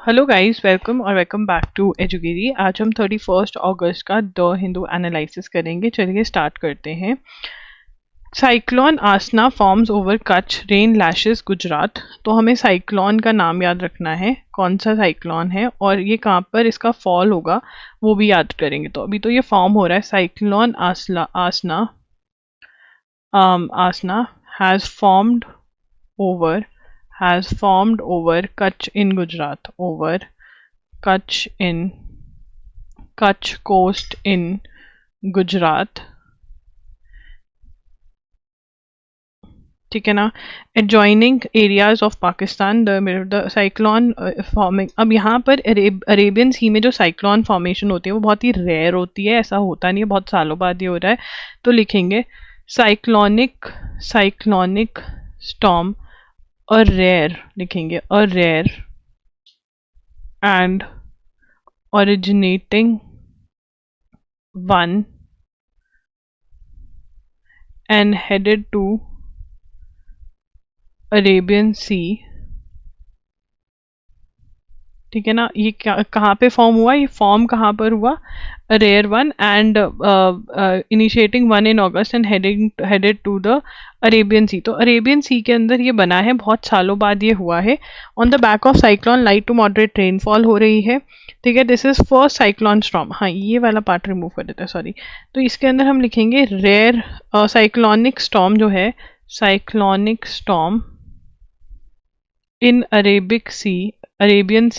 Hello guys, welcome back to एजुगिरी। आज हम 31 अगस्त का द हिंदू एनालिसिस करेंगे। चलिए स्टार्ट करते हैं। Cyclone Asna forms over Kutch, rain lashes Gujarat. तो हमें साइक्लोन का नाम याद रखना है, कौन सा साइक्लोन है और ये कहाँ पर इसका फॉल होगा वो भी याद करेंगे। तो अभी तो ये फॉर्म हो रहा है। Cyclone Asna has formed over Kutch in Gujarat, over Kutch coast in Gujarat, ठीक है ना। Adjoining areas of Pakistan, the cyclone forming. अब यहाँ पर अरेबियन सी में जो साइक्लोन फॉर्मेशन होती है वो बहुत ही रेयर होती है, ऐसा होता नहीं है, बहुत सालों बाद ये हो रहा है। तो लिखेंगे साइक्लोनिक स्टॉर्म, और रेयर लिखेंगे, और rare and originating one and headed to Arabian Sea, ठीक है ना। ये कहाँ पे फॉर्म हुआ, ये फॉर्म कहाँ पर हुआ, rare one and initiating one in August and headed to the Arabian sea. तो अरेबियन सी के अंदर ये बना है, बहुत सालों बाद ये हुआ है। On the back of cyclone light to moderate rainfall हो रही है, ठीक है। This is first cyclone storm. हाँ, ये वाला पार्ट रिमूव कर देते हैं, सॉरी। तो इसके अंदर हम लिखेंगे रेयर साइक्लोनिक स्टॉर्म जो है, cyclonic storm in Arabian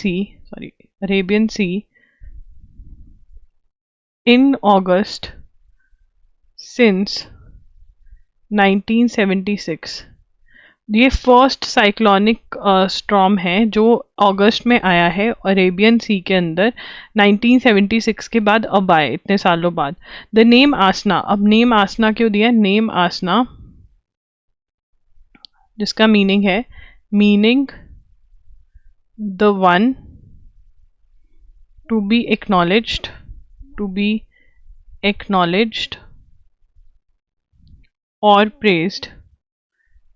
Sea in August since 1976। ये फर्स्ट साइक्लोनिक स्टॉर्म है जो अगस्त में आया है अरेबियन सी के अंदर 1976 के बाद, अब आए इतने सालों बाद। द नेम आसना, अब नेम आसना क्यों दिया, नेम आसना जिसका मीनिंग है the one to be acknowledged or praised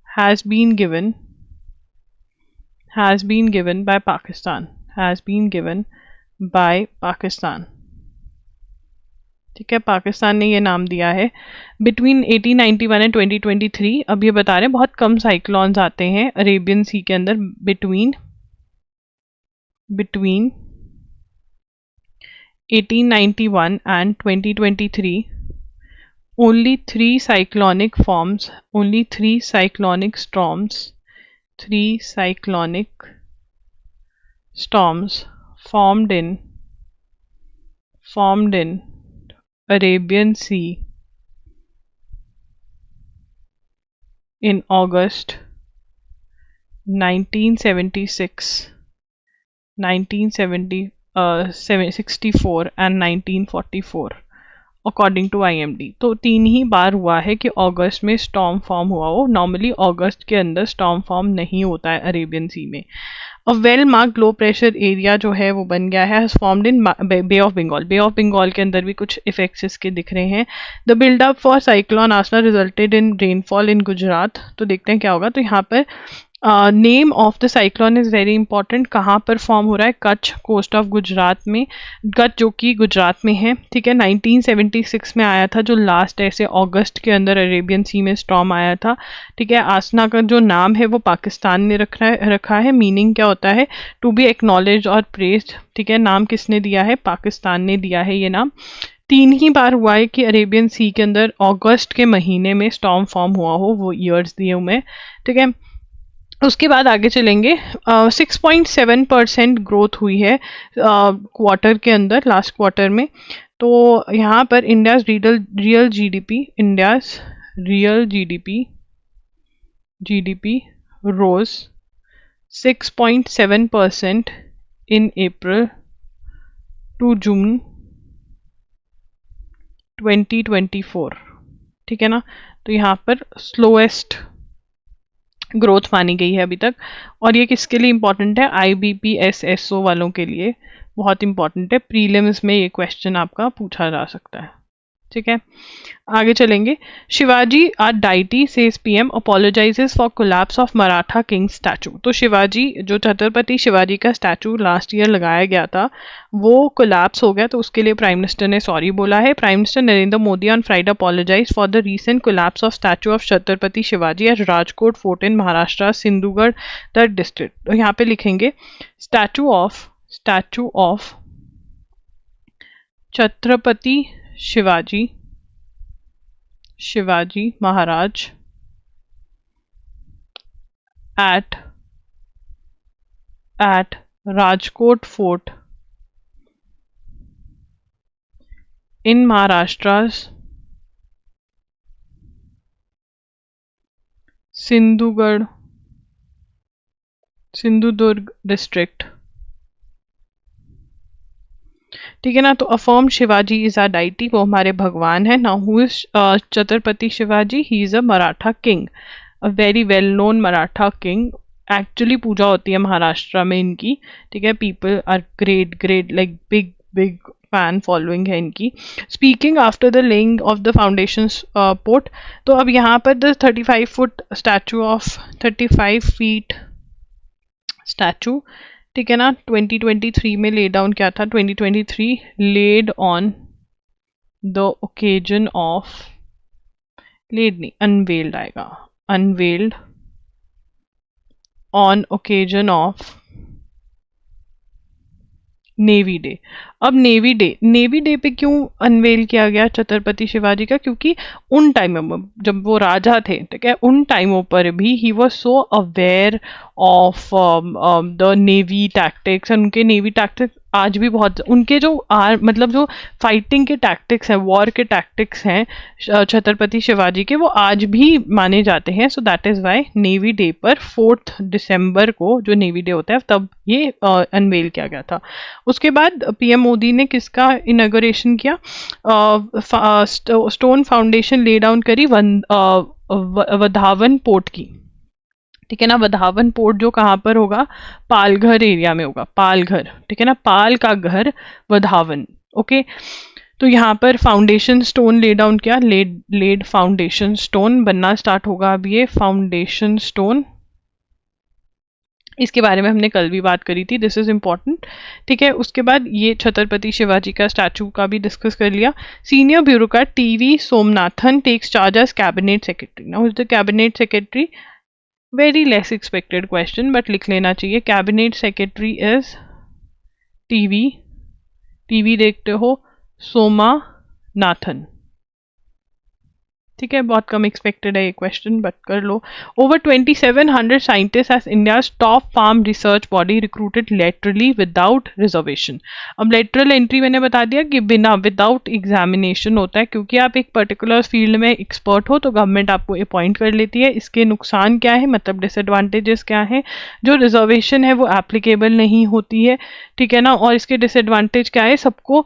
has been given by Pakistan, ठीक है। पाकिस्तान ने ये नाम दिया है। बिटवीन 1891 एंड 2023, अब ये बता रहे हैं बहुत कम साइक्लोन्स आते हैं अरेबियन सी के अंदर। Between 1891 and 2023, only three cyclonic storms formed in Arabian Sea in August 1964 and 1944 according to IMD। तो 3 ही बार हुआ है कि अगस्त में स्टॉर्म फॉर्म हुआ हो। नॉर्मली अगस्त के अंदर स्टॉर्म फॉर्म नहीं होता है अरेबियन सी में। A well marked low pressure area जो है वो बन गया है, formed in bay of Bengal. Bay of Bengal के अंदर भी कुछ इफेक्ट्स इसके दिख रहे हैं। The buildup for cyclone Asna resulted in rainfall in Gujarat. तो देखते हैं क्या होगा। तो यहाँ पर name of the cyclone is very important. कहाँ पर फॉर्म हो रहा है, कच्छ कोस्ट ऑफ गुजरात में, कच्छ जो कि गुजरात में है, ठीक है। 1976 में आया था, जो लास्ट ऐसे अगस्त के अंदर अरेबियन सी में स्टॉर्म आया था, ठीक है। आसना का जो नाम है वो पाकिस्तान ने रखा है। मीनिंग क्या होता है, टू बी एक्नॉलेज और प्रेस्ड, ठीक है। नाम किसने दिया है, पाकिस्तान ने दिया है ये नाम। 3 ही बार हुआ है कि अरेबियन सी के अंदर अगस्त के महीने में स्टॉर्म फॉर्म हुआ हो, वो ईयर्स दिए हुए, ठीक है। उसके बाद आगे चलेंगे। 6.7% ग्रोथ हुई है क्वार्टर के अंदर, लास्ट क्वार्टर में। तो यहाँ पर India's real GDP rose 6.7% in April to June 2024, ठीक है ना। तो यहाँ पर स्लोएस्ट ग्रोथ मानी गई है अभी तक। और ये किसके लिए इंपॉर्टेंट है, IBPS वालों के लिए बहुत इंपॉर्टेंट है। प्रीलिम्स में ये क्वेश्चन आपका पूछा जा सकता है, ठीक है, आगे चलेंगे। Shivaji are deity says PM apologizes for collapse of Maratha king statue. तो शिवाजी, जो छत्रपति शिवाजी का स्टैचू लास्ट ईयर लगाया गया था, वो कोलैप्स हो गया, तो उसके लिए प्राइम मिनिस्टर ने सॉरी बोला है। Prime minister Narendra Modi on Friday apologize for the recent collapse of statue of Chhatrapati Shivaji at Rajkot fort in Maharashtra Sindhugarh the district. तो यहाँ पे लिखेंगे statue of Chhatrapati Shivaji Maharaj at Rajkot Fort in Maharashtra's Sindhudurg district. ठीक है ना, तो affirm Shivaji is a deity, वो हमारे भगवान है। Now who is Chhatrapati Shivaji? He is a Maratha king, a very well known Maratha king. Actually पूजा होती है महाराष्ट्र में इनकी, ठीक है। People are great like big fan following है इनकी। Speaking after the laying of the foundation pot, तो अब यहाँ पर the 35 foot statue of 35 feet statue, ठीक है ना, 2023 में ले डाउन क्या था? 2023 laid on the occasion of, laid नहीं अनवेल्ड आएगा, unveiled on occasion of navy day. अब नेवी डे पे क्यों अनवेल किया गया छत्रपति शिवाजी का? क्योंकि उन टाइमों जब वो राजा थे, ठीक है, उन टाइमों पर भी he was so aware of the navy tactics, उनके नेवी टैक्टिक्स आज भी बहुत, उनके जो मतलब जो फाइटिंग के टैक्टिक्स हैं, वॉर के टैक्टिक्स हैं छत्रपति शिवाजी के, वो आज भी माने जाते हैं। So that is why navy day पर 4 दिसंबर को जो नेवी डे होता है तब ये अनवेल किया गया था। उसके बाद पीएम मोदी ने किसका इनॉग्रेशन किया? स्टोन फाउंडेशन ले डाउन करी वधावन पोर्ट की, ठीक है ना। वधावन पोर्ट जो कहाँ पर होगा? पालघर एरिया में होगा, पालघर, ठीक है ना, पाल का घर वधावन। ओके, तो यहाँ पर फाउंडेशन स्टोन ले डाउन किया, लेड फाउंडेशन स्टोन बनना स्टार्ट होगा अब ये फाउंडेशन स्टोन। इसके बारे में हमने कल भी बात करी थी, दिस इज इम्पॉर्टेंट, ठीक है। उसके बाद ये छत्रपति शिवाजी का स्टैचू का भी डिस्कस कर लिया। Senior bureaucrat TV Somanathan takes charge as cabinet secretary. Now is the cabinet secretary, very less expected question but लिख लेना चाहिए। कैबिनेट सेक्रेटरी इज टीवी देखते हो सोमानाथन, ठीक है, बहुत कम एक्सपेक्टेड है ये क्वेश्चन बट कर लो। Over 2700 scientist as India's top farm research body recruited laterally without reservation. अब लेटरल एंट्री मैंने बता दिया कि बिना विदाउट एग्जामिनेशन होता है, क्योंकि आप एक पर्टिकुलर फील्ड में एक्सपर्ट हो तो गवर्नमेंट आपको अपॉइंट कर लेती है। इसके नुकसान क्या है, मतलब डिसएडवांटेजेस क्या है? जो रिजर्वेशन है वो एप्लीकेबल नहीं होती है, ठीक है ना। और इसके डिसएडवांटेज क्या है? सबको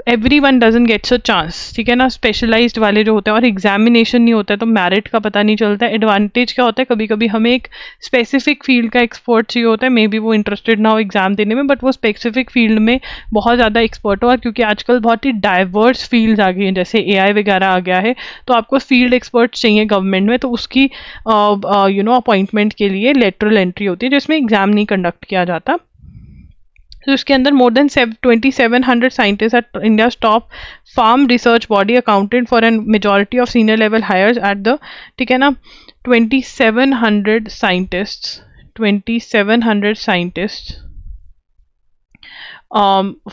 every one doesn't gets a chance, ठीक है ना, स्पेशलाइज्ड वाले जो होते हैं, और एग्जामिनेशन नहीं होता है तो मेरिट का पता नहीं चलता है। एडवांटेज क्या होता है? कभी कभी हमें एक स्पेसिफिक फील्ड का एक्सपर्ट चाहिए होता है, मे बी वो इंटरेस्टेड ना हो एग्जाम देने में, बट वो स्पेसिफिक फील्ड में बहुत ज़्यादा एक्सपर्ट हो। और क्योंकि आजकल बहुत ही डाइवर्स फील्ड आ गई हैं, जैसे AI वगैरह आ गया है, तो आपको फील्ड एक्सपर्ट चाहिए गवर्नमेंट में, तो उसकी अपॉइंटमेंट के लिए लेटरल एंट्री होती है जिसमें एग्जाम नहीं कंडक्ट किया जाता। तो इसके अंदर more than 2700 scientist at India top farm research body accounted for an majority of senior level hires at the, ठीक है ना, 2700 scientist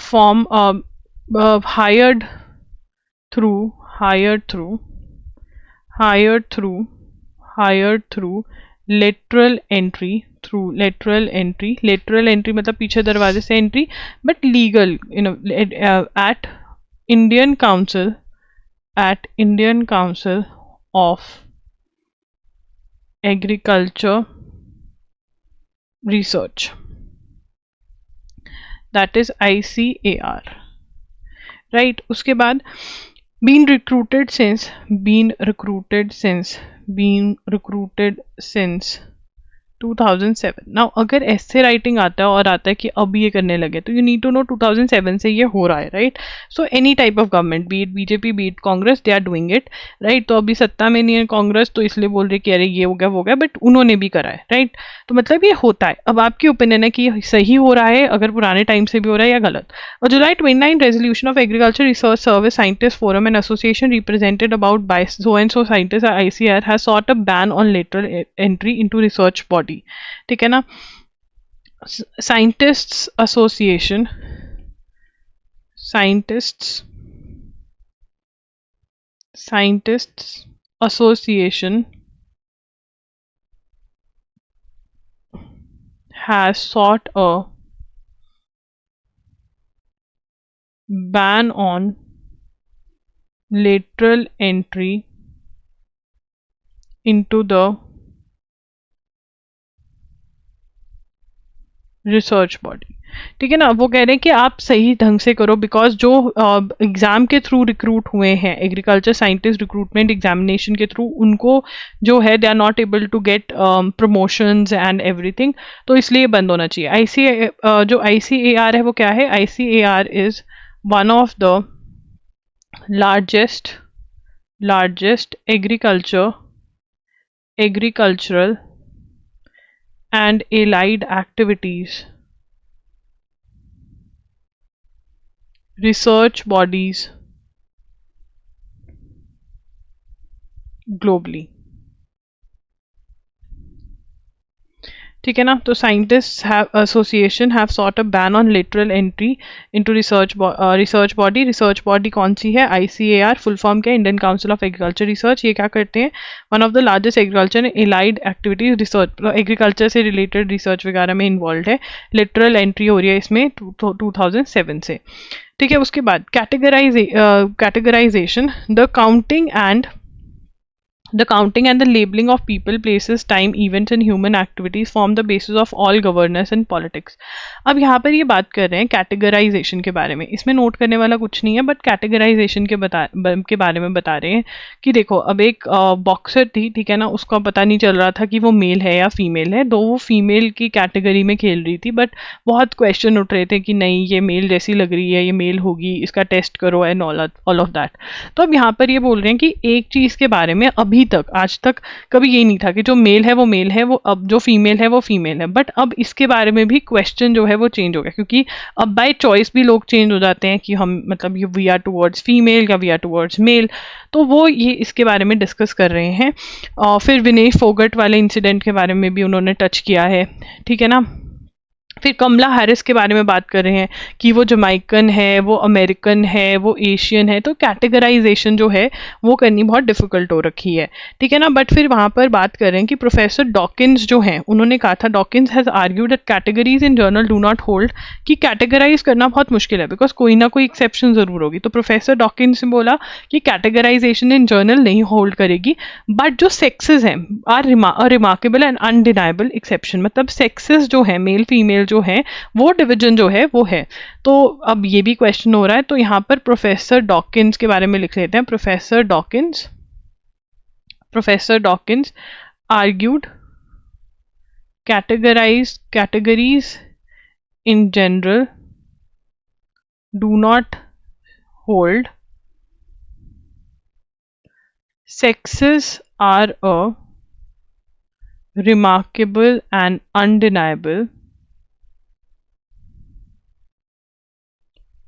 form hired through lateral entry मतलब पीछे दरवाजे से entry, but legal, at Indian council of agriculture research, that is ICAR, right. उसके बाद been recruited since 2007 now अगर ऐसे राइटिंग आता है और आता है कि अब ये करने लगे तो यू नीड टू नो 2007 से ये हो रहा है, right. So any type of government, be it BJP be it Congress, they are doing it, right. तो अभी सत्ता में नहीं है कांग्रेस तो इसलिए बोल रहे कि अरे ये हो गया वो हो गया, बट उन्होंने भी करा है, राइट. तो मतलब ये होता है. अब आपकी ओपिनियन है कि ये सही हो रहा है, अगर पुराने टाइम से भी हो रहा है या गलत. और जुलाई 29 resolution of agriculture research service scientist forum and association represented about by so and so scientist ICAR has short a ban on lateral entry into research body. ठीक है ना. Scientists association scientists association has sought a ban on lateral entry into the research body. ठीक है ना. वो कह रहे हैं कि आप सही ढंग से करो, बिकॉज जो एग्जाम के थ्रू रिक्रूट हुए हैं, एग्रीकल्चर साइंटिस्ट रिक्रूटमेंट एग्जामिनेशन के थ्रू, उनको जो है they are not able to get promotions and everything, तो इसलिए बंद होना चाहिए. जो ICAR है वो क्या है? ICAR is one of the largest agricultural and allied activities research bodies globally. ठीक है ना. तो scientist association have short a ban on literal entry into research body. Research body कौन सी है? ICAR. फुल फॉर्म क्या है? Indian council of agriculture research. ये क्या करते हैं? One of the largest agriculture allied activities research, agriculture से related research वगैरह में इन्वॉल्व है. लिटरल एंट्री हो रही है इसमें 2007 से. ठीक है. उसके बाद categorisation, the counting and the labeling of people, places, time, events and human activities form the basis of all governance and politics. अब यहाँ पर ये बात कर रहे हैं कैटेगराइजेशन के बारे में. इसमें नोट करने वाला कुछ नहीं है, बट कैटेगराइजेशन के बारे में बता रहे हैं कि देखो, अब एक बॉक्सर थी, ठीक है ना, उसका पता नहीं चल रहा था कि वो मेल है या फीमेल है, तो वो फीमेल की कैटेगरी में खेल रही थी, बट बहुत क्वेश्चन उठ रहे थे कि नहीं ये मेल जैसी लग रही है, ये मेल होगी, इसका टेस्ट करो एंड ऑल ऑफ दैट. तो अब यहाँ पर ये बोल रहे हैं कि एक चीज़ के बारे में अभी तक, आज तक कभी ये नहीं था कि जो मेल है वो मेल है, वो अब जो फीमेल है वो फीमेल है, बट अब इसके बारे में भी क्वेश्चन जो है वो चेंज हो गया, क्योंकि अब बाय चॉइस भी लोग चेंज हो जाते हैं कि हम मतलब ये वी आर टुवर्ड्स फीमेल या वी आर टुवर्ड्स मेल. तो वो ये इसके बारे में डिस्कस कर रहे हैं. फिर विनेश फोगट वाले इंसिडेंट के बारे में भी उन्होंने टच किया है. ठीक है ना. फिर कमला हैरिस के बारे में बात कर रहे हैं कि वो जमाइकन है, वो अमेरिकन है, वो एशियन है. तो कैटेगराइजेशन जो है वो करनी बहुत डिफिकल्ट हो रखी है. ठीक है ना. बट फिर वहाँ पर बात कर रहे हैं कि प्रोफेसर डॉकिंस जो हैं, उन्होंने कहा था, Dawkins has argued that categories in journal do not hold, कि कैटेगराइज करना बहुत मुश्किल है, बिकॉज कोई ना कोई एक्सेप्शन जरूर होगी. तो प्रोफेसर डॉकिंस ने बोला कि कैटेगराइजेशन इन जर्नल नहीं होल्ड करेगी, बट जो सेक्सेस हैं are remarkable and undeniable exception. मतलब सेक्सेस जो है, मेल फीमेल जो है, वो डिवीजन जो है वो है. तो अब ये भी क्वेश्चन हो रहा है, तो यहां पर प्रोफेसर डॉकिंस के बारे में लिख लेते हैं. Professor Dawkins argued categories in general do not hold. Sexes are a remarkable and undeniable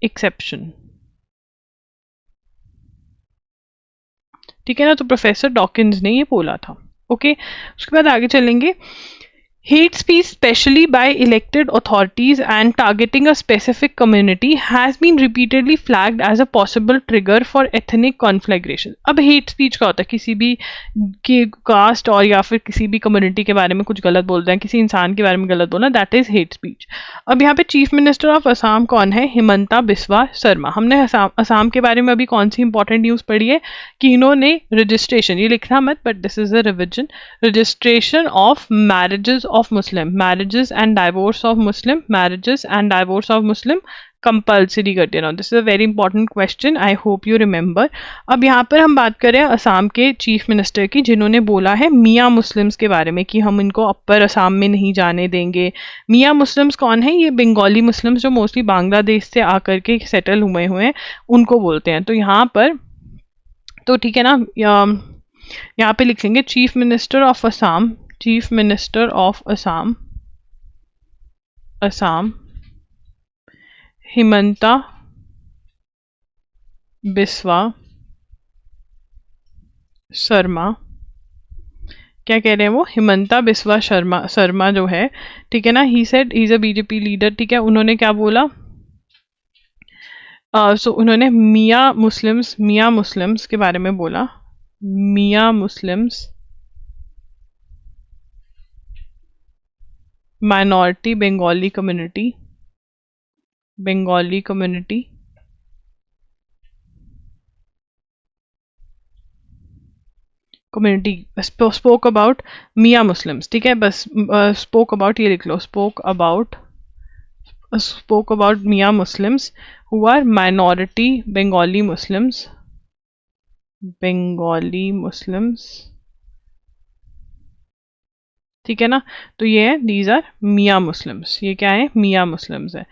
exception. ठीक है ना. तो प्रोफेसर डॉकिंस ने ये बोला था. ओके. उसके बाद आगे चलेंगे. Hate speech, especially by elected authorities and targeting a specific community, has been repeatedly flagged as a possible trigger for ethnic conflagration. अब hate speech का होता है किसी भी की कास्ट और या फिर किसी भी कम्युनिटी के बारे में कुछ गलत बोल रहे हैं, किसी इंसान के बारे में गलत बोलना, दैट इज हेट स्पीच. अब यहाँ पे चीफ मिनिस्टर ऑफ असम कौन है? हिमंता बिस्वा शर्मा. हमने असम के बारे में अभी कौन सी इंपॉर्टेंट न्यूज़ पढ़ी है कि इन्होंने रजिस्ट्रेशन, ये लिखना मत but this is a revision, registration of marriages of Muslim, marriages and divorce of Muslim, marriages and divorce of Muslim compulsory कर दिया। This is a very important question, I hope you remember. अब यहाँ पर हम बात करें असम के chief minister की, जिन्होंने बोला है मियाँ मुस्लिम्स के बारे में कि हम इनको अपर असम में नहीं जाने देंगे। मियाँ मुस्लिम्स कौन है? ये बंगाली मुस्लिम्स जो मोस्टली बांग्लादेश से आकर के सेटल हुए हैं उनको बोलते हैं। तो यहाँ पर तो ठीक है ना, यहाँ पे लिखेंगे chief minister of Assam, chief minister of Assam, Assam Himanta Biswa Sharma. क्या कह रहे हैं वो? हिमंता बिस्वा शर्मा जो है, ठीक है ना, he said he is a BJP leader. ठीक है, उन्होंने क्या बोला? सो उन्होंने मियाँ मुस्लिम्स के बारे में बोला, Miya Muslims minority, Bengali community, Bengali community spoke about Miya Muslims. ठीक है, बस स्पोक अबाउट ये लिख लो, spoke about Miya Muslims who are minority Bengali Muslims, Bengali Muslims. ठीक है ना, तो ये है दीज आर मियाँ मुस्लिम्स, ये क्या है? मियाँ मुस्लिम्स है।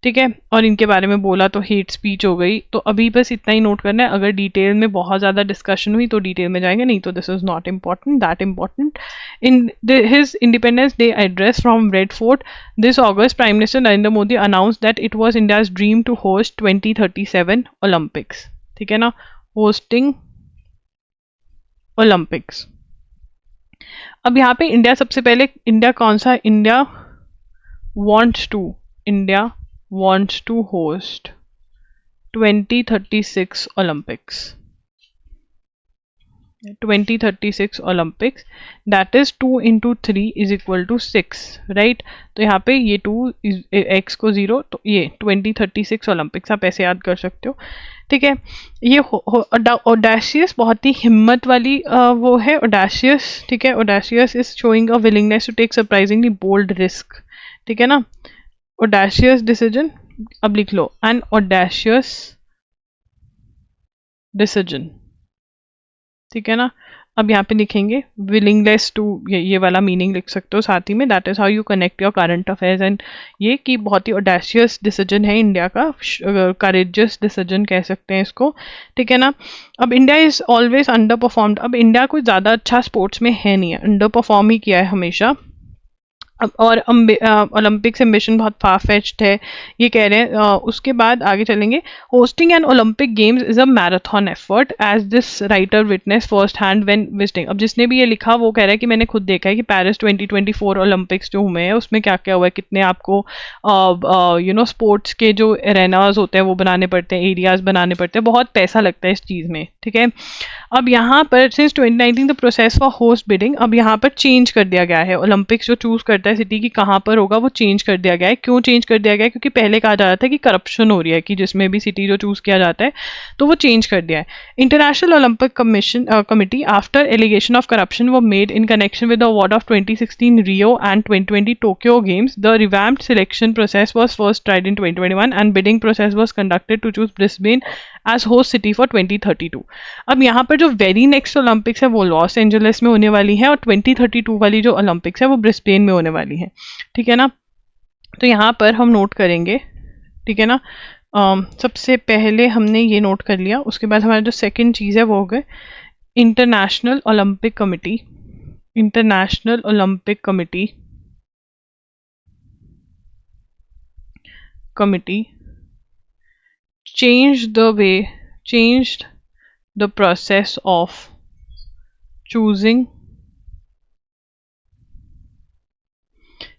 ठीक है, और इनके बारे में बोला तो हेट स्पीच हो गई। तो अभी बस इतना ही नोट करना है, अगर डिटेल में बहुत ज़्यादा डिस्कशन हुई तो डिटेल में जाएंगे, नहीं तो this is not important, that important. In his independence day address from red fort this August, prime minister Narendra Modi announce that it was India's dream to host 2037 Olympics. ठीक है ना, होस्टिंग ओलंपिक्स। अब यहाँ पे इंडिया सबसे पहले, इंडिया कौन सा? India wants to host 2036 Olympics, 2036 Olympics, that is 2 into 3 is equal to 6, right? तो यहाँ पे ये 2 x को 0, तो ये 2036 Olympics आप ऐसे याद कर सकते हो। ठीक है, ये ऑडेशियस बहुत ही हिम्मत वाली वो है ऑडेशियस। ठीक है, audacious is showing a willingness to take surprisingly bold risk. ठीक है ना, ऑडेशियस डिसीजन, अब लिख लो एन ऑडेशियस डिसीजन। ठीक है ना, अब यहाँ पे लिखेंगे विलिंगलेस टू, ये वाला मीनिंग लिख सकते हो साथ ही में, that is how you connect your current affairs and ये कि बहुत ही ऑडेशियस डिसीजन है इंडिया का, करेजियस डिसीजन कह सकते हैं इसको। ठीक है ना, अब India is always under performed, अब इंडिया कोई ज़्यादा अच्छा स्पोर्ट्स में है नहीं है, अंडर परफॉर्म ही किया है हमेशा। और ओलंपिक्स एम्बिशन बहुत फार फेच्ड है, ये कह रहे हैं। उसके बाद आगे चलेंगे, hosting an Olympic games is a marathon effort as this writer witness first hand when visiting. अब जिसने भी ये लिखा वो कह रहा है कि मैंने खुद देखा है कि पेरिस 2024 ओलंपिक्स जो हुए हैं उसमें क्या क्या हुआ है, कितने आपको स्पोर्ट्स के जो एरेनाज होते हैं वो बनाने पड़ते हैं, एरियाज बनाने पड़ते हैं, बहुत पैसा लगता है इस चीज़ में। ठीक है, अब यहाँ पर since 2019 the process for host bidding, अब यहाँ पर चेंज कर दिया गया है, ओलंपिक्स जो चूज करता है सिटी की कहाँ पर होगा वो चेंज कर दिया गया है। क्यों चेंज कर दिया गया है? क्योंकि पहले कहा जा रहा था कि करप्शन हो रही है कि जिसमें भी सिटी जो चूज किया जाता है, तो वो चेंज कर दिया है। International Olympic commission committee after allegation of corruption were made in connection with the award of 2016 Rio and 2020 Tokyo games, the revamped selection process was first tried in 2021 and bidding process was conducted to choose Brisbane as host city for 2032। अब यहाँ पर जो very next Olympics है वो Los Angeles में होने वाली है और 2032 वाली जो ओलंपिक्स है वो ब्रिस्बेन में होने वाली है। ठीक है ना, तो यहाँ पर हम नोट करेंगे। ठीक है ना, सबसे पहले हमने ये नोट कर लिया, उसके बाद हमारा जो सेकंड चीज़ है वो हो गए international Olympic committee, international Olympic committee changed the process of choosing,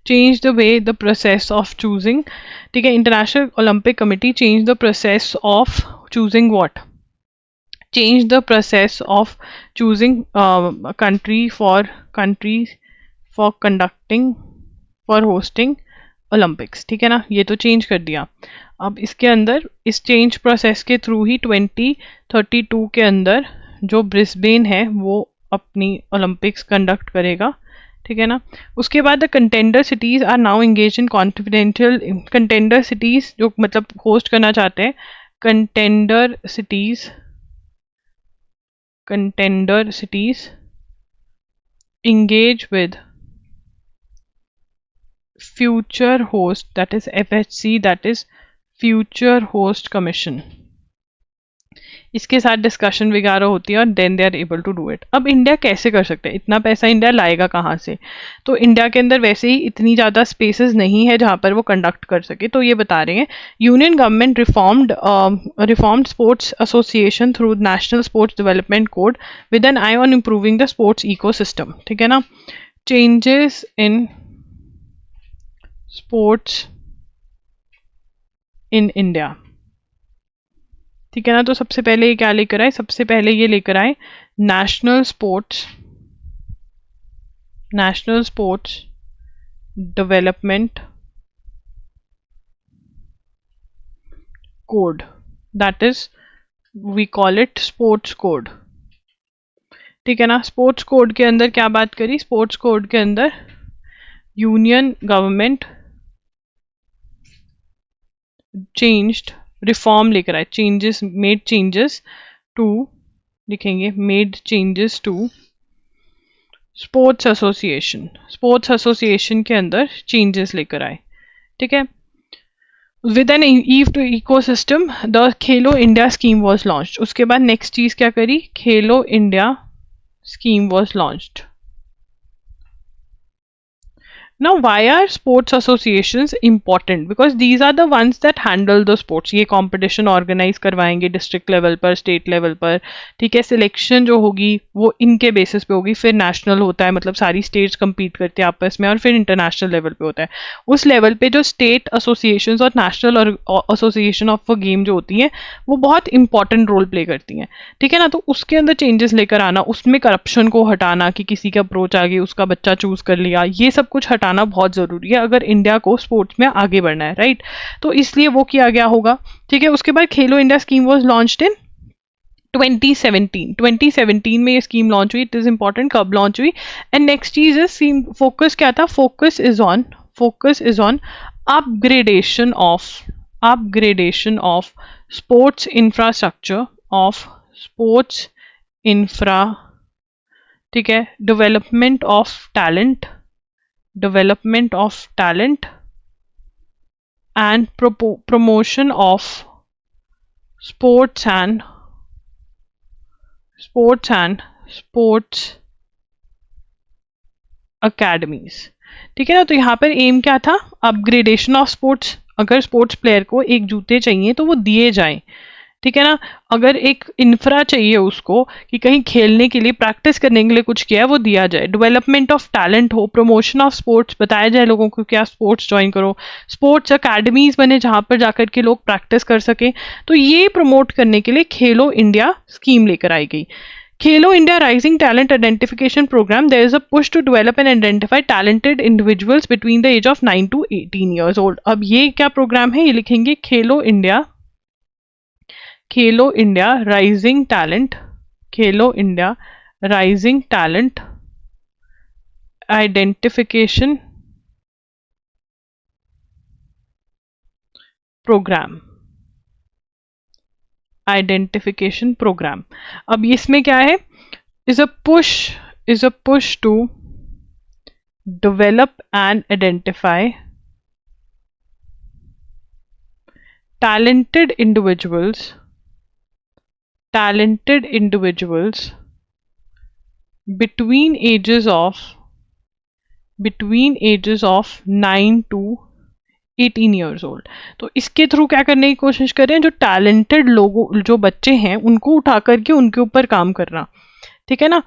change the way the process of choosing। ठीक है, international Olympic committee change the process of choosing what? Change the process of choosing country for conducting, for hosting Olympics. ठीक है ना, ये तो change कर दिया। अब इसके अंदर इस चेंज प्रोसेस के थ्रू ही 2032 के अंदर जो ब्रिस्बेन है वो अपनी ओलंपिक्स कंडक्ट करेगा। ठीक है ना। उसके बाद the contender cities are now engage in confidential, contender cities जो मतलब होस्ट करना चाहते हैं, contender cities engage with future host, that is FHC, that is future host commission, इसके साथ डिस्कशन वगैरह होती है और then they are able to do it. अब इंडिया कैसे कर सकते हैं, इतना पैसा इंडिया लाएगा कहाँ से? तो इंडिया के अंदर वैसे ही इतनी ज़्यादा स्पेसेस नहीं है जहाँ पर वो कंडक्ट कर सके, तो ये बता रहे हैं union government reformed sports association through national sports development code with an eye on improving the sports ecosystem, ठीक है ना। Changes in sports in India, ठीक है ना। तो सबसे पहले ये क्या लेकर आए, सबसे पहले ये लेकर आए national sports development code, that is we call it sports code, ठीक है ना। स्पोर्ट्स कोड के अंदर क्या बात करी, स्पोर्ट्स कोड के अंदर यूनियन गवर्नमेंट चेंज्ड, रिफॉर्म लेकर आए, चेंजेस, मेड चेंजेस टू, लिखेंगे made changes to sports association के अंदर चेंजेस लेकर आए, ठीक है। With an ecosystem the Khelo India scheme was launched, उसके बाद नेक्स्ट चीज क्या करी, Khelo India scheme was launched. Now, why are sports associations important? Because these are the ones that handle the sports. ये competition organize करवाएंगे district level पर, state level पर, ठीक है। selection जो होगी वो इनके basis पे होगी, फिर national होता है, मतलब सारी states compete करते हैं आपस में, और फिर international level पे होता है। उस level पे जो state associations और national association of a game जो होती हैं वो बहुत important role play करती हैं, ठीक है ना। तो उसके अंदर changes लेकर आना, उसमें corruption को हटाना कि किसी का approach आ गई, उसका बच्चा choose कर लिया, ये सब कुछ हटाना बहुत जरूरी है अगर इंडिया को स्पोर्ट्स में आगे बढ़ना है, राइट। तो इसलिए वो किया गया होगा, ठीक है। उसके बाद खेलो India scheme was launched in 2017 में ये स्कीम लॉन्च हुई। इट इज इंपॉर्टेंट कब लॉन्च हुई। एंड नेक्स्ट चीज इज फोकस क्या था, focus is on upgradation of sports infra, ठीक है, development of talent and promotion of sports academies, ठीक है ना। तो यहाँ पर एम क्या था, अपग्रेडेशन ऑफ स्पोर्ट्स। अगर स्पोर्ट्स प्लेयर को एक जूते चाहिए तो वो दिए जाएं, ठीक है ना। अगर एक इंफ्रा चाहिए उसको कि कहीं खेलने के लिए, प्रैक्टिस करने के लिए कुछ किया है, वो दिया जाए। डेवलपमेंट ऑफ टैलेंट हो, प्रमोशन ऑफ स्पोर्ट्स, बताया जाए लोगों को क्या स्पोर्ट्स ज्वाइन करो, स्पोर्ट्स अकेडमीज बने जहाँ पर जाकर के लोग प्रैक्टिस कर सकें। तो ये प्रमोट करने के लिए खेलो इंडिया स्कीम लेकर आई गई। Khelo India rising talent identification programme, there is a push to develop and identify talented individuals between the age of 9 to 18 years old। अब ये क्या प्रोग्राम है, ये लिखेंगे Khelo India rising talent identification programme. अब इसमें क्या है, is a push to develop and identify talented individuals between ages of 9 to 18 years old। तो इसके थ्रू क्या करने की कोशिश कर रहे हैं, जो टैलेंटेड लोगों, जो बच्चे हैं उनको उठा करके उनके ऊपर काम करना, ठीक है ना।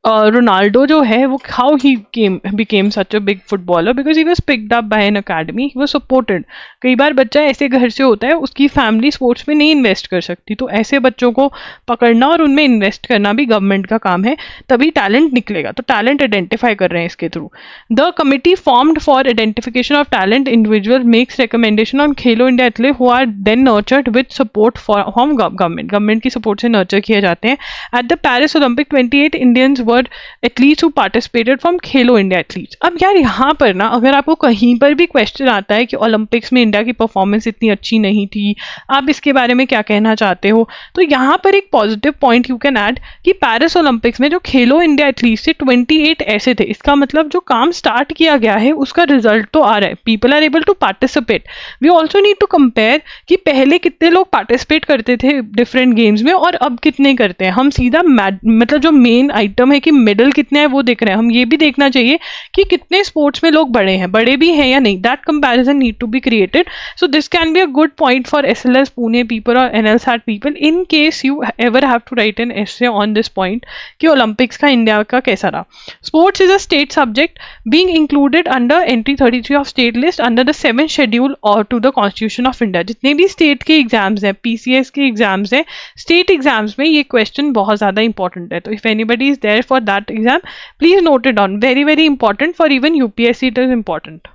रोनाल्डो जो है वो how he became such a big footballer, because he was picked up by an academy, he was supported. कई बार बच्चा ऐसे घर से होता है उसकी फैमिली स्पोर्ट्स में नहीं इन्वेस्ट कर सकती, तो ऐसे बच्चों को पकड़ना और उनमें इन्वेस्ट करना भी गवर्नमेंट का काम है, तभी टैलेंट निकलेगा। तो टैलेंट आइडेंटिफाई कर रहे हैं इसके through. The committee formed for identification of talent individual makes recommendation on Khelo India athlete who are then nurtured with support from government की सपोर्ट से नर्चर किए जाते हैं। At the Paris Olympic 28 Indians were athletes who participated from Khelo India athletes. अब यार यहाँ पर ना अगर आपको कहीं पर भी क्वेश्चन आता है कि ओलंपिक्स में इंडिया की परफॉर्मेंस इतनी अच्छी नहीं थी, आप इसके बारे में क्या कहना चाहते हो, तो यहाँ पर एक positive point you can add कि पेरिस ओलंपिक्स में जो खेलो इंडिया एथलीट्स थे 28 ऐसे थे। इसका मतलब जो काम स्टार्ट किया गया है उसका रिजल्ट तो आ रहा है, people are able to participate. We also need to compare कि पहले कितने लोग पार्टिसिपेट करते थे डिफरेंट गेम्स में और अब कितने करते हैं। हम सीधा मतलब जो मेन आइटम है कि मेडल कितने हैं वो देख रहे हैं, हम ये भी देखना चाहिए कि कितने स्पोर्ट्स में लोग बड़े भी हैं या नहीं। That comparison need to be created. So this can be a good point for SLS Pune people और NLSAT people in case you ever have to write an essay on this point कि Olympics का India का कैसा रहा। Sports is a state subject being included under entry 33 of state list under the 7th schedule और to the constitution of India. जितने भी state के exams हैं, PCS के एग्जाम्स हैं, स्टेट एग्जाम्स में ये क्वेश्चन बहुत ज़्यादा इंपॉर्टेंट है। तो if anybody is there for that exam please note it down, very very important for even UPSC it is important.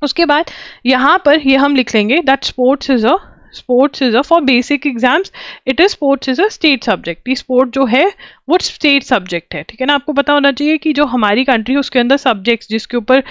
उसके बाद यहाँ पर ये हम लिख लेंगे that sports is a for basic exams it is sports is a state subject. ये sport जो है वो स्टेट सब्जेक्ट है, ठीक है ना। आपको पता होना चाहिए कि जो हमारी कंट्री है उसके अंदर सब्जेक्ट्स जिसके ऊपर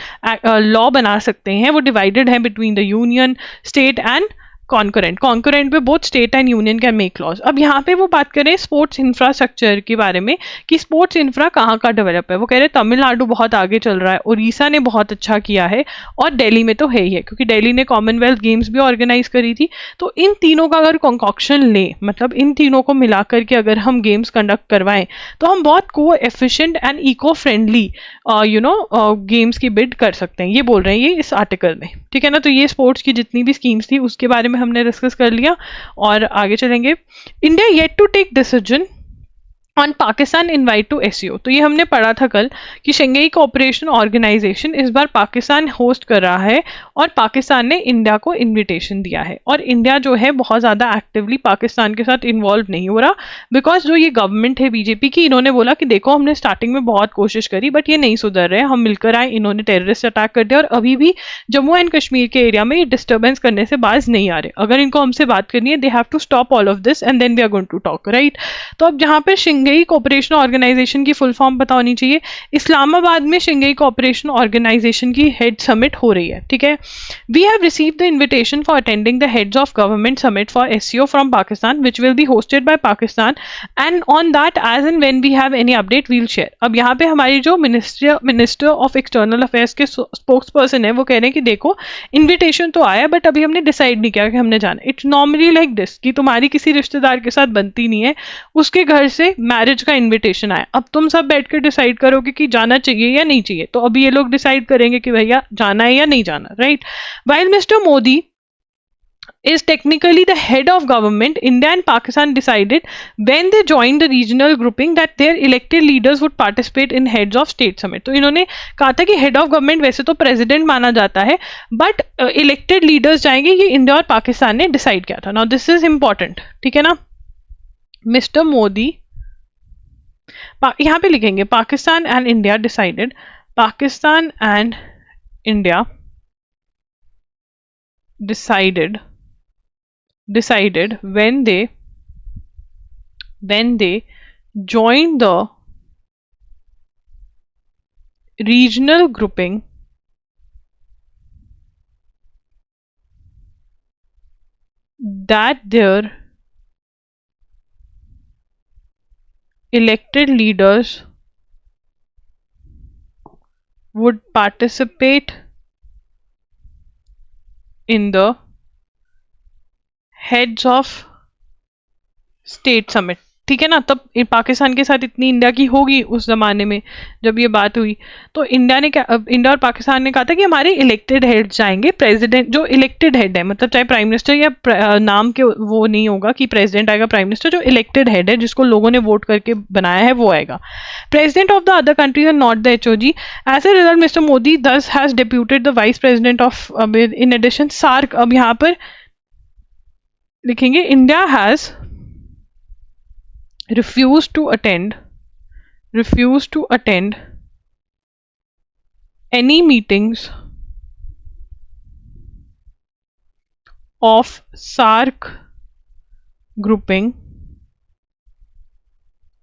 लॉ बना सकते हैं वो डिवाइडेड है between the union, state and concurrent पे both state and union can make laws. अब यहाँ पे वो बात करें स्पोर्ट्स इंफ्रास्ट्रक्चर के बारे में कि स्पोर्ट्स इंफ्रा कहाँ का डेवलप है। वो कह रहे हैं तमिलनाडु बहुत आगे चल रहा है, उड़ीसा ने बहुत अच्छा किया है और दिल्ली में तो है ही है क्योंकि दिल्ली ने कॉमनवेल्थ गेम्स भी ऑर्गेनाइज करी थी। तो इन तीनों का अगर कॉन्कॉक्शन ले, मतलब इन तीनों को मिला करके अगर हम गेम्स कंडक्ट करवाएं तो हम बहुत को efficient and eco friendly games की बिड कर सकते हैं। ये बोल रहे हैं ये इस आर्टिकल में, ठीक है ना। तो ये स्पोर्ट्स की जितनी भी स्कीम्स थी उसके बारे में हमने डिस्कस कर लिया और आगे चलेंगे। India yet to take decision on Pakistan invite to SCO। तो ये हमने पढ़ा था कल कि शंघाई कोऑपरेशन ऑर्गेनाइजेशन इस बार पाकिस्तान होस्ट कर रहा है और पाकिस्तान ने इंडिया को इनविटेशन दिया है और इंडिया जो है बहुत ज़्यादा एक्टिवली पाकिस्तान के साथ इन्वॉल्व नहीं हो रहा बिकॉज जो ये गवर्नमेंट है BJP की, इन्होंने बोला कि देखो हमने स्टार्टिंग में बहुत कोशिश करी बट ये नहीं सुधर रहे, हम मिलकर आए, इन्होंने टेररिस्ट अटैक कर दिया और अभी भी जम्मू एंड कश्मीर के एरिया में ये डिस्टर्बेंस करने से बाज नहीं आ रहे। अगर इनको हमसे बात करनी है they have to stop all of this and then we are going to talk, right. तो अब जहाँ पर शंघाई कोऑपरेशन ऑर्गेनाइजेशन की फुल फॉर्म पता होनी चाहिए। इस्लामाबाद में शंघाई कोऑपरेशन ऑर्गेनाइजेशन की हेड समिट हो रही है, ठीक है। We have received the invitation for attending the heads of government summit for SCO from Pakistan which will be hosted by Pakistan and on that as and when we have any update we'll share. अब यहाँ पे हमारी जो minister of external affairs के spokesperson है वो कह रहे हैं कि देखो इन्विटेशन तो आया बट अभी हमने डिसाइड नहीं किया कि हमने जाना। इट्स नॉर्मली लाइक दिस कि तुम्हारी किसी रिश्तेदार के साथ बनती नहीं है, उसके घर से मैरिज का इन्विटेशन आया, अब तुम सब बैठ कर डिसाइड करोगे कि जाना चाहिए या नहीं चाहिए। तो अभी ये लोग डिसाइड करेंगे कि भैया जाना है या नहीं जाना, right. While Mr. Modi is technically the head of government, India and Pakistan decided when they joined the regional grouping that their elected leaders would participate in heads of state summit। तो इन्होंने कहा था कि head of government वैसे तो president माना जाता है बट इलेक्टेड लीडर्स जाएंगे, ये इंडिया और पाकिस्तान ने डिसाइड किया था। नाउ दिस इज इंपॉर्टेंट, ठीक है ना। मिस्टर मोदी यहाँ पे लिखेंगे Pakistan and India decided, Pakistan and India decided when they joined the regional grouping that their elected leaders would participate in the heads of state summit, ठीक है ना। तब पाकिस्तान के साथ इतनी इंडिया की होगी उस जमाने में जब ये बात हुई तो इंडिया और पाकिस्तान ने कहा था कि हमारे इलेक्टेड हेड जाएंगे, प्रेसिडेंट जो इलेक्टेड हेड है मतलब चाहे प्राइम मिनिस्टर या नाम के वो नहीं होगा कि प्रेसिडेंट आएगा, प्राइम मिनिस्टर जो इलेक्टेड हेड है जिसको लोगों ने वोट करके बनाया है वो आएगा। President of the other countries are not the HOG। As a result mister Modi this has deputed the vice president of in addition SAARC. अब यहाँ पर लिखेंगे India has refused to attend any meetings of SAARC grouping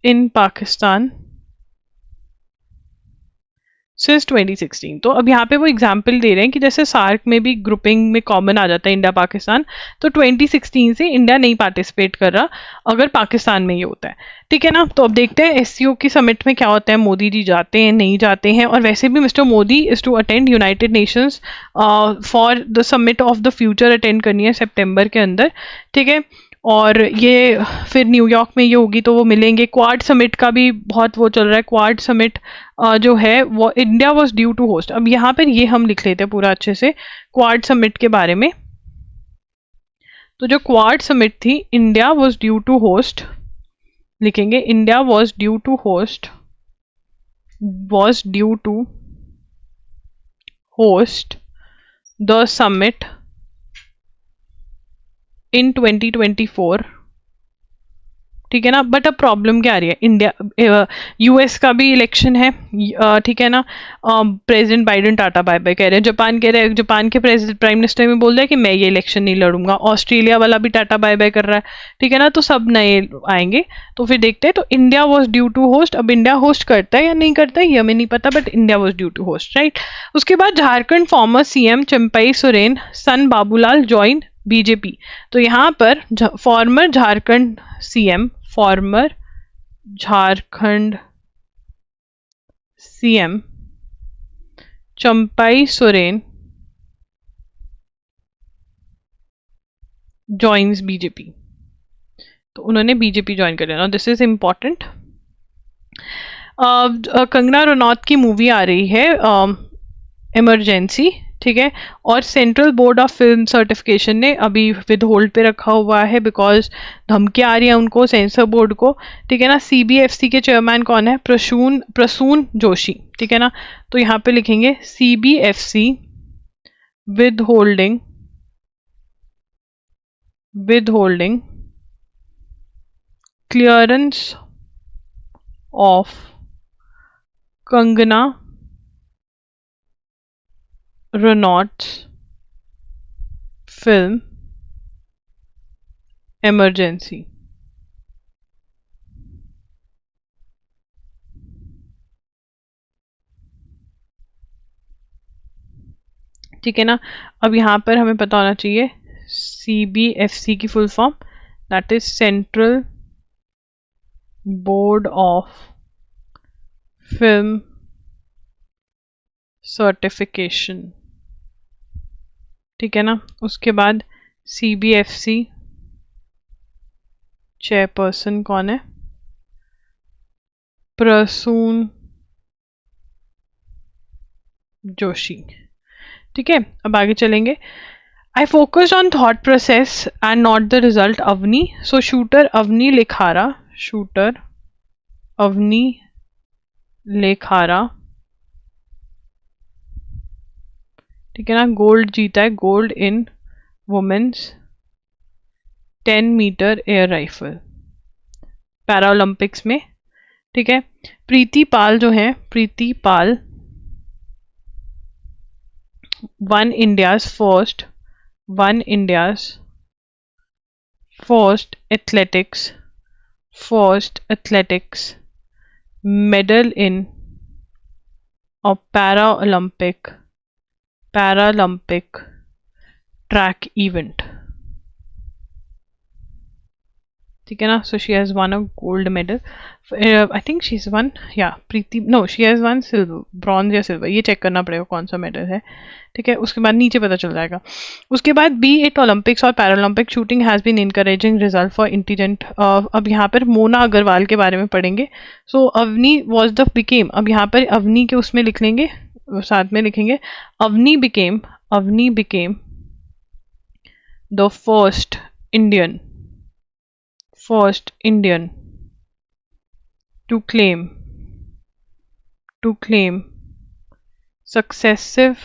in Pakistan since 2016। तो अब यहाँ पे वो example दे रहे हैं कि जैसे सार्क में भी ग्रुपिंग में कॉमन आ जाता है इंडिया पाकिस्तान, तो 2016 से इंडिया नहीं पार्टिसिपेट कर रहा अगर पाकिस्तान में ये होता है। ठीक है ना। तो अब देखते हैं एससीओ की समिट में क्या होता है, मोदी जी जाते हैं नहीं जाते हैं। और वैसे भी mister Modi is to attend United Nations for the summit of the future, attend करनी है सितंबर के अंदर। ठीक है। और ये फिर न्यूयॉर्क में ये होगी तो वो मिलेंगे। क्वाड समिट का भी बहुत वो चल रहा है। क्वाड समिट जो है वो India was due to host. अब यहाँ पर ये हम लिख लेते हैं पूरा अच्छे से क्वाड समिट के बारे में। तो जो क्वाड समिट थी, India was due to host, लिखेंगे India was due to host, was due to host the summit in 2024। ठीक है ना। बट अब प्रॉब्लम क्या आ रही है, इंडिया यूएस का भी इलेक्शन है। ठीक है ना। President Biden tata bye bye कह रहे हैं। जापान कह रहे हैं, जापान के प्रेसिडेंट प्राइम मिनिस्टर में बोल रहा है कि मैं ये इलेक्शन नहीं लड़ूंगा। ऑस्ट्रेलिया वाला भी टाटा बाय बाय कर रहा है। ठीक है ना। तो सब नए आएंगे। तो फिर देखते हैं। तो India was due to host. अब इंडिया होस्ट करता है या नहीं करता है ये हमें नहीं पता, but India was due to host, right. उसके बाद Jharkhand former CM Champai Soren son Babulal join BJP. तो यहाँ पर former Jharkhand CM, former Jharkhand CM Champai Soren joins BJP. तो उन्होंने बीजेपी ज्वाइन कर लिया। This is important. Kangana Ranaut की मूवी आ रही है इमरजेंसी। ठीक है। और central board of film certification ने अभी विद होल्ड पे रखा हुआ है बिकॉज धमकियां आ रही हैं उनको, सेंसर बोर्ड को। ठीक है ना। सीबीएफसी के चेयरमैन कौन है, प्रसून जोशी। ठीक है ना। तो यहाँ पे लिखेंगे CBFC with holding clearance of Kangana Ranaut film emergency. ठीक है ना। अब यहाँ पर हमें पता होना चाहिए सीबीएफसी की full form, that is central board of film certification. ठीक है ना। उसके बाद सीबीएफसी चेयरपर्सन कौन है, प्रसून जोशी। ठीक है। अब आगे चलेंगे। I focused on thought process and not the result Avani. So shooter Avani Lekhara, shooter Avani Lekhara, ठीक है ना, गोल्ड जीता है, gold in women's 10 metre air rifle para Olympics में। ठीक है। प्रीति पाल जो है, Preeti Pal won India's first athletics medal in a Paralympic track event. ठीक है ना। So she has won a gold medal. I think she is one, या Preeti, no she has won silver, bronze या सिल्वर, ये चेक करना पड़ेगा कौन सा मेडल है। ठीक है। उसके बाद नीचे पता चल जाएगा। उसके बाद बी इट ओलंपिक्स और Paralympic shooting has been encouraging result for intelligent. अब यहाँ पर मोना अग्रवाल के बारे में पढ़ेंगे। So Avani was the became, अब यहाँ पर अवनी के उसमें लिख लेंगे, साथ में लिखेंगे Avani became the first Indian to claim successive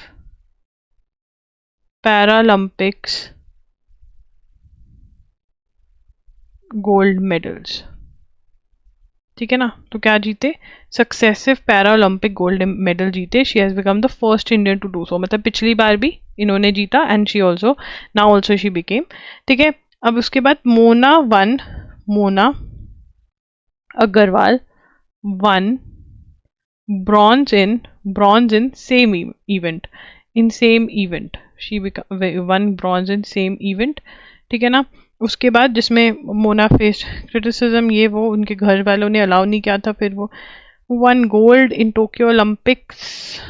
Paralympics gold medals। ठीक है ना। तो क्या जीते, successive para Olympic gold medal जीते। She has become the first Indian to do so, मतलब पिछली बार भी इन्होंने जीता and she also now also she became. ठीक है। अब उसके बाद Mona Agarwal won bronze in same event. In same event she won bronze in same event. ठीक है ना. उसके बाद जिसमें मोना फेस क्रिटिसिज्म, ये वो उनके घर वालों ने अलाउ नहीं किया था. फिर वो one gold in Tokyo Olympics.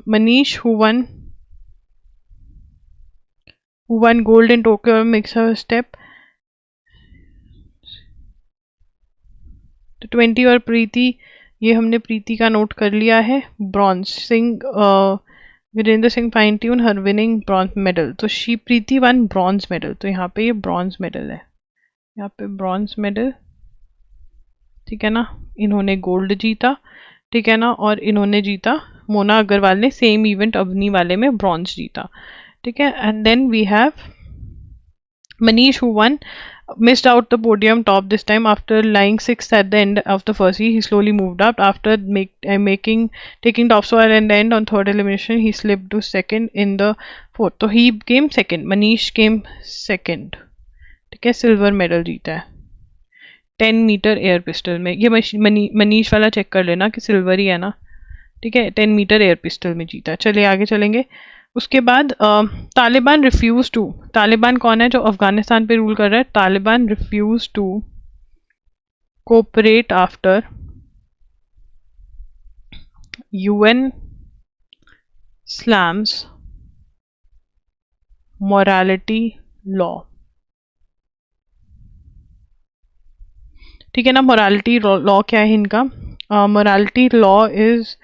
Manish who won gold in Tokyo Olympics her step. तो 20 और प्रीति, ये हमने प्रीति का नोट कर लिया है. Bronze Singh, Virendra Singh fine tune her winning bronze medal. तो she Preeti won bronze medal. तो यहाँ पे ये ब्रॉन्ज मेडल है, यहाँ पे ब्रॉन्ज मेडल. ठीक है ना. इन्होंने गोल्ड जीता. ठीक है ना. और इन्होंने जीता, मोना अग्रवाल ने सेम इवेंट अवनी वाले में ब्रॉन्ज जीता. ठीक है. And then we have Manish, who won, missed out the podium top this time after lying sixth at the end of the first heat. He slowly moved up after taking topsoil and end on third elimination. He slipped to second in the fourth. So he came second. Manish came second. ठीक है. Silver medal जीता है 10 metre air pistol में. ये मनीष वाला check कर लेना कि सिल्वर ही है ना. ठीक है. 10 मीटर एयर पिस्टल में जीता है. चलिए आगे चलेंगे. उसके बाद तालिबान रिफ्यूज टू. तालिबान कौन है जो अफगानिस्तान पे रूल कर रहा है? Taliban refuse to cooperate after UN slams morality law. ठीक है ना. मोरालिटी लॉ क्या है इनका? Morality law is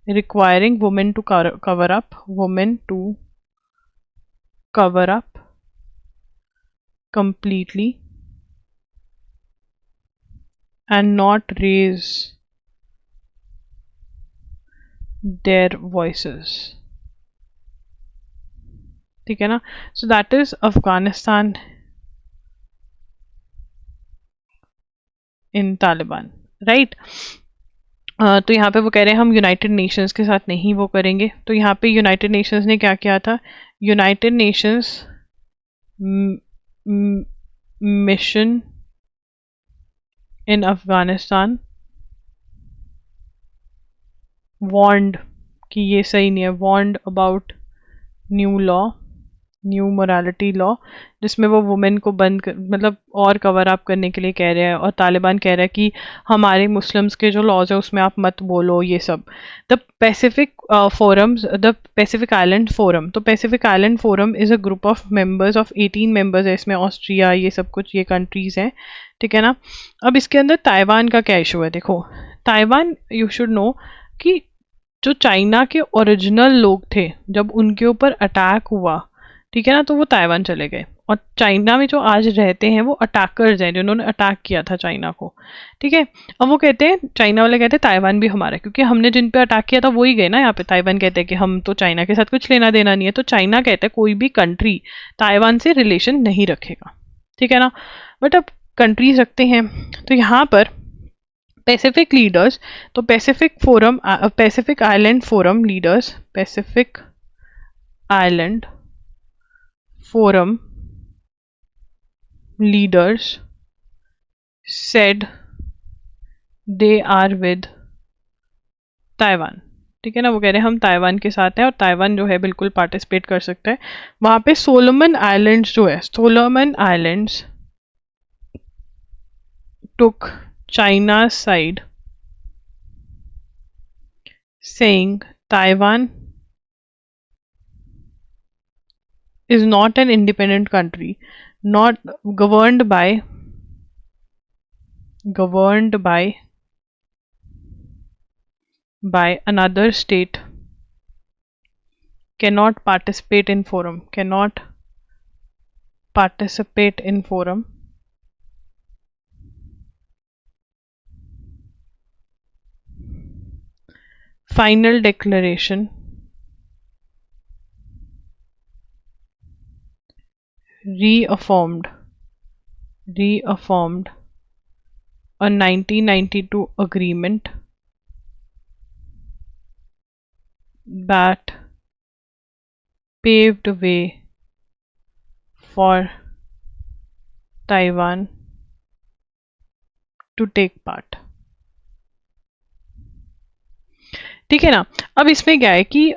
requiring women to cover up completely and not raise their voices. ठीक है ना. So that is Afghanistan in Taliban, right? तो यहाँ पे वो कह रहे हैं हम यूनाइटेड नेशंस के साथ नहीं वो करेंगे. तो यहाँ पे यूनाइटेड नेशंस ने क्या किया था? United Nations mission in Afghanistan warned कि ये सही नहीं है. Warned about new morality law, जिसमें वो वुमेन को मतलब और कवर अप करने के लिए कह रहे हैं. और तालिबान कह रहा है कि हमारे मुस्लिम्स के जो लॉज है उसमें आप मत बोलो ये सब. The Pacific forums, the Pacific island forum. तो Pacific island forum is a group of members of 18 members है. इसमें ऑस्ट्रिया ये सब कुछ ये कंट्रीज हैं. ठीक है ना. अब इसके अंदर ताइवान का क्या इशू है? देखो ताइवान, यू शुड नो कि जो चाइना के ओरिजिनल लोग थे जब उनके ऊपर अटैक हुआ, ठीक है ना, तो वो ताइवान चले गए. और चाइना में जो आज रहते हैं वो अटैकर्स हैं जिन्होंने अटैक किया था चाइना को. ठीक है. अब वो कहते हैं, चाइना वाले कहते हैं ताइवान भी हमारा है, क्योंकि हमने जिन पे अटैक किया था वही गए ना यहाँ पे. ताइवान कहते हैं कि हम तो चाइना के साथ कुछ लेना देना नहीं है. तो चाइना कहता है कोई भी कंट्री ताइवान से रिलेशन नहीं रखेगा. ठीक है ना. बट अब कंट्रीज रखते हैं. तो यहाँ पर पैसिफिक लीडर्स, तो Pacific island forum leaders, Pacific island forum leaders said they are with Taiwan. ठीक है ना. वो कह रहे हैं हम ताइवान के साथ हैं और ताइवान जो है बिल्कुल पार्टिसिपेट कर सकता है. वहां पे सोलोमन आइलैंड्स जो है, Solomon islands took China's side saying Taiwan is not an independent country, not governed by another state, cannot participate in forum. Final declaration reaffirmed a 1992 agreement that paved the way for Taiwan to take part. ठीक है ना। अब इसमें क्या है कि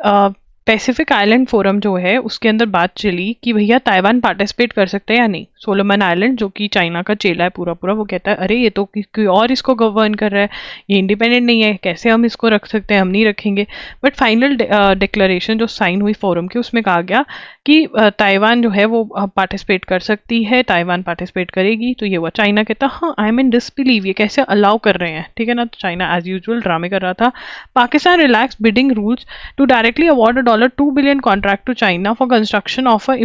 Pacific island forum जो है उसके अंदर बात चली कि भैया ताइवान पार्टिसिपेट कर सकते हैं या नहीं। सोलोमन आइलैंड जो कि चाइना का चेला है पूरा पूरा, वो कहता है अरे ये तो कोई और इसको गवर्न कर रहा है, ये इंडिपेंडेंट नहीं है, कैसे हम इसको रख सकते हैं, हम नहीं रखेंगे। बट फाइनल डिक्लेरेशन जो साइन हुई फोरम की उसमें कहा गया कि ताइवान जो है वो पार्टिसिपेट कर सकती है, ताइवान पार्टिसिपेट करेगी। तो ये हुआ। चाइना कहता हाँ आई एम इन डिसबिलीव, ये कैसे अलाउ कर रहे हैं, ठीक है ना। तो चाइना एज यूजुअल ड्रामे कर रहा था। Pakistan relax bidding rules to directly award a $2 billion contract to China for construction of a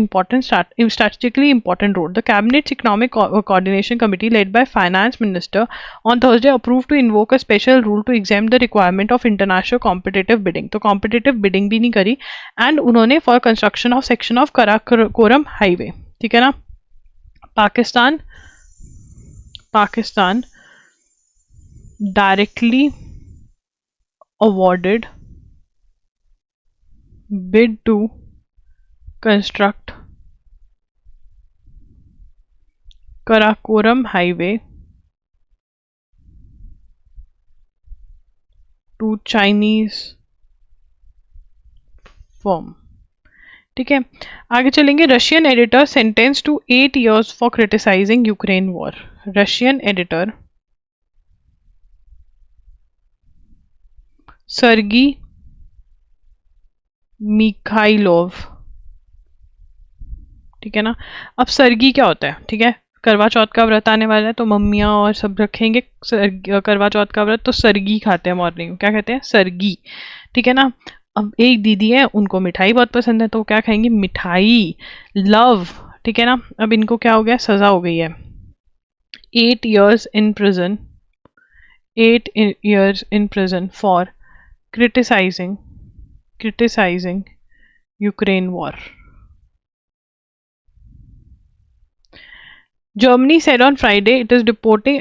strategically important road. The Cabinet's Economic Coordination Committee, led by Finance Minister, on Thursday approved to invoke a special rule to exempt the requirement of international competitive bidding. तो competitive bidding भी नहीं करी and उन्होंने for construction of section of Karakoram highway, ठीक है ना। Pakistan directly awarded bid to construct Karakoram highway to Chinese firm, ठीक है। आगे चलेंगे। Russian editor sentence to 8 years for criticizing Ukraine war. Russian editor Sergei Mikhailov, ठीक है ना। अब सर्गी क्या होता है, ठीक है। करवा चौथ का व्रत आने वाला है तो मम्मियाँ और सब रखेंगे करवा चौथ का व्रत, तो सर्गी खाते हैं मॉर्निंग में, क्या कहते हैं, सर्गी, ठीक है ना। अब एक दीदी है उनको मिठाई बहुत पसंद है तो वो क्या खाएंगे, मिठाई, लव, ठीक है ना। अब इनको क्या हो गया, सजा हो गई है 8 years in prison, 8 years in prison for criticizing Ukraine war. Germany said on Friday it is deporting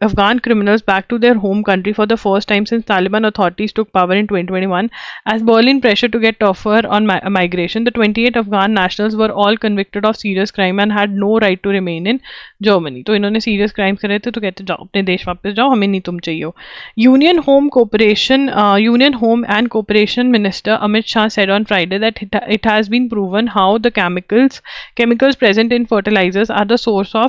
Afghan criminals back to their home country for the first time since Taliban authorities took power in 2021 as Berlin pressured to get tougher on migration. The 28 Afghan nationals were all convicted of serious crime and had no right to remain in Germany. तो इन्होंने serious crimes करे थे तो कहते जाओ अपने देश वापस जाओ, हमें नहीं तुम चाहिए हो। Union Home and Cooperation Minister Amit Shah said on Friday that it has been proven how the chemicals present in fertilizers are the source of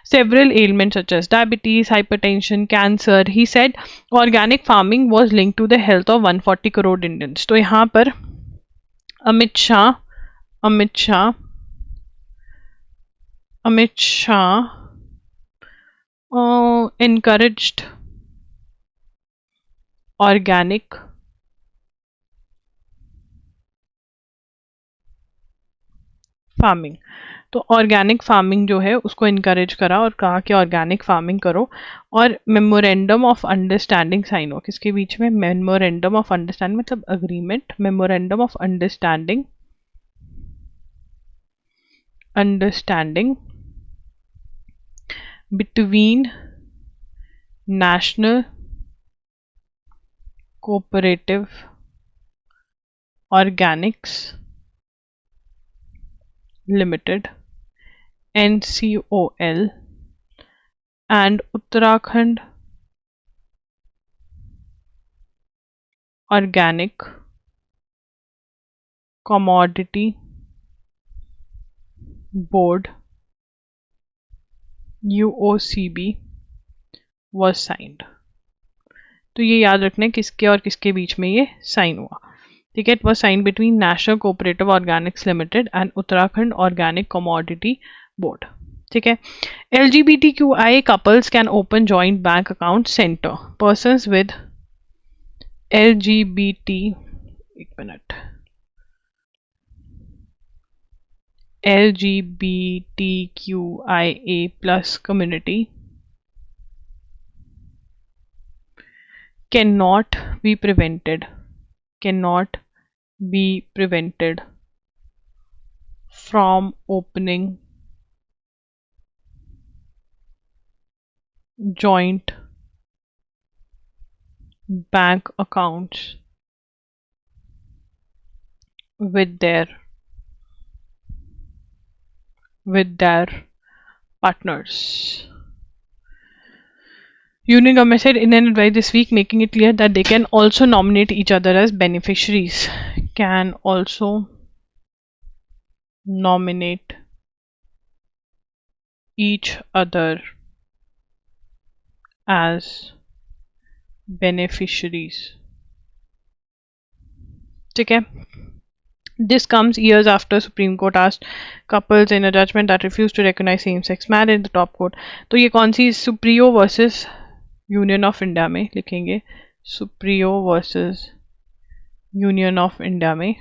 several ailments such as diabetes, hypertension, cancer. He said organic farming was linked to the health of 140 crore Indians. तो यहाँ पर Amit Shah encouraged organic farming. तो organic farming जो है उसको encourage करा और कहा कि ऑर्गेनिक फार्मिंग करो। और मेमोरेंडम ऑफ अंडरस्टैंडिंग साइन हो किसके बीच में, मेमोरेंडम ऑफ अंडरस्टैंडिंग मतलब agreement, memorandum of understanding between national cooperative Organics Limited NCOL and Uttarakhand Organic Commodity Board UOCB was signed. तो ये याद रखना है किसके और किसके बीच में ये साइन हुआ, ठीक है। It was sign between national cooperative organics limited and Uttarakhand organic commodity board, ठीक है। LGBTQI couples can open joint bank account center. Persons with LGBT एक minute LGBTQIA plus community cannot be prevented from opening joint bank accounts with their partners. Union government said in an advice this week, making it clear that they can also nominate each other as beneficiaries. Can also nominate each other as beneficiaries. ठीक है. This comes years after Supreme Court asked couples in a judgment that refused to recognize same-sex marriage. The top court. तो ये कौन सी Supriyo versus union of India में लिखेंगे. Supriyo versus union of India में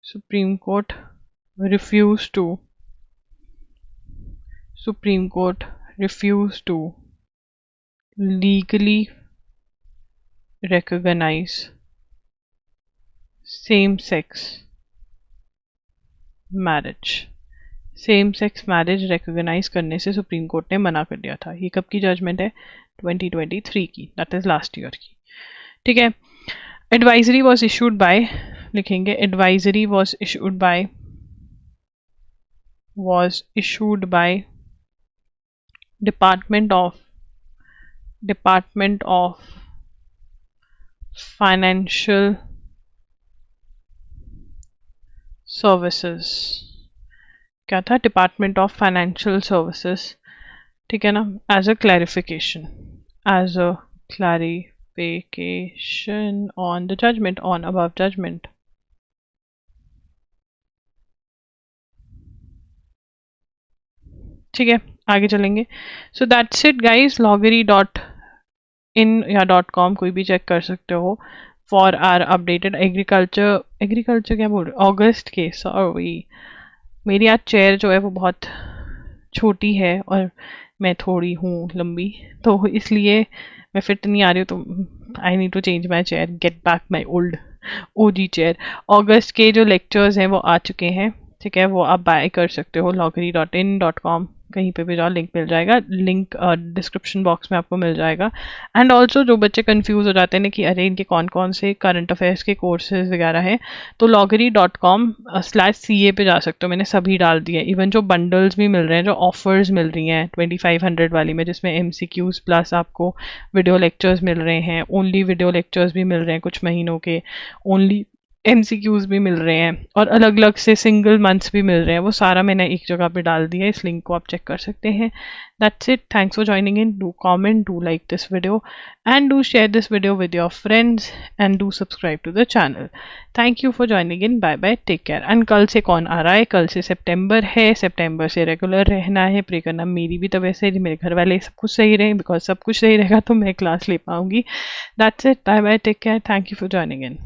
supreme court refused to legally recognize same-sex marriage. Same sex marriage recognize करने से supreme court ने मना कर दिया था. ये कब की जजमेंट है. 2023 की. दैट इज लास्ट ईयर की. ठीक है. एडवाइजरी वॉज इशूड बाय लिखेंगे. Advisory was issued by department of financial services. क्या था. Department of financial services. ठीक है ना. As a clarification on the judgement on above judgement. ठीक है. आगे चलेंगे. So that's it guys. loggery.in या .com कोई भी चेक कर सकते हो फॉर आर अपडेटेड एग्रीकल्चर क्या बोल रहे अगस्त के. सॉरी मेरी आज चेयर जो है वो बहुत छोटी है और मैं थोड़ी हूँ लंबी, तो इसलिए मैं फिट नहीं आ रही हूँ. तो I need to change my chair, get back my old OG chair. अगस्त के जो लेक्चर्स हैं वो आ चुके हैं. ठीक है. वो आप बाय कर सकते हो loggery.in .com कहीं पे भी जाओ. लिंक मिल जाएगा. लिंक डिस्क्रिप्शन बॉक्स में आपको मिल जाएगा. एंड ऑल्सो जो बच्चे कंफ्यूज हो जाते हैं ना कि अरे इनके कौन कौन से करंट अफेयर्स के कोर्सेज वगैरह हैं, तो loggery.com/CA पे जा सकते हो. मैंने सभी डाल दिए. इवन जो बंडल्स भी मिल रहे हैं, जो ऑफर्स मिल रही हैं 2500 वाली में, जिसमें MCQs प्लस आपको वीडियो लेक्चर्स मिल रहे हैं. ओनली वीडियो लेक्चर्स भी मिल रहे हैं कुछ महीनों के. ओनली MCQs भी मिल रहे हैं और अलग अलग से सिंगल मंथ्स भी मिल रहे हैं. वो सारा मैंने एक जगह पे डाल दिया है. इस लिंक को आप चेक कर सकते हैं. That's it. Thanks for joining in. Do comment, do like this video and do share this video with your friends and do subscribe to the channel. Thank you for joining in. Bye bye. Take care. And कल से कौन आ रहा है. कल से सितंबर है. सितंबर से regular रहना है. प्रे करना मेरी भी तबीयत सही, मेरे घर वाले सब कुछ सही रहे, बिकॉज सब कुछ सही रहेगा तो मैं क्लास ले पाऊंगी. That's it. Bye bye. Take care. Thank you for joining in.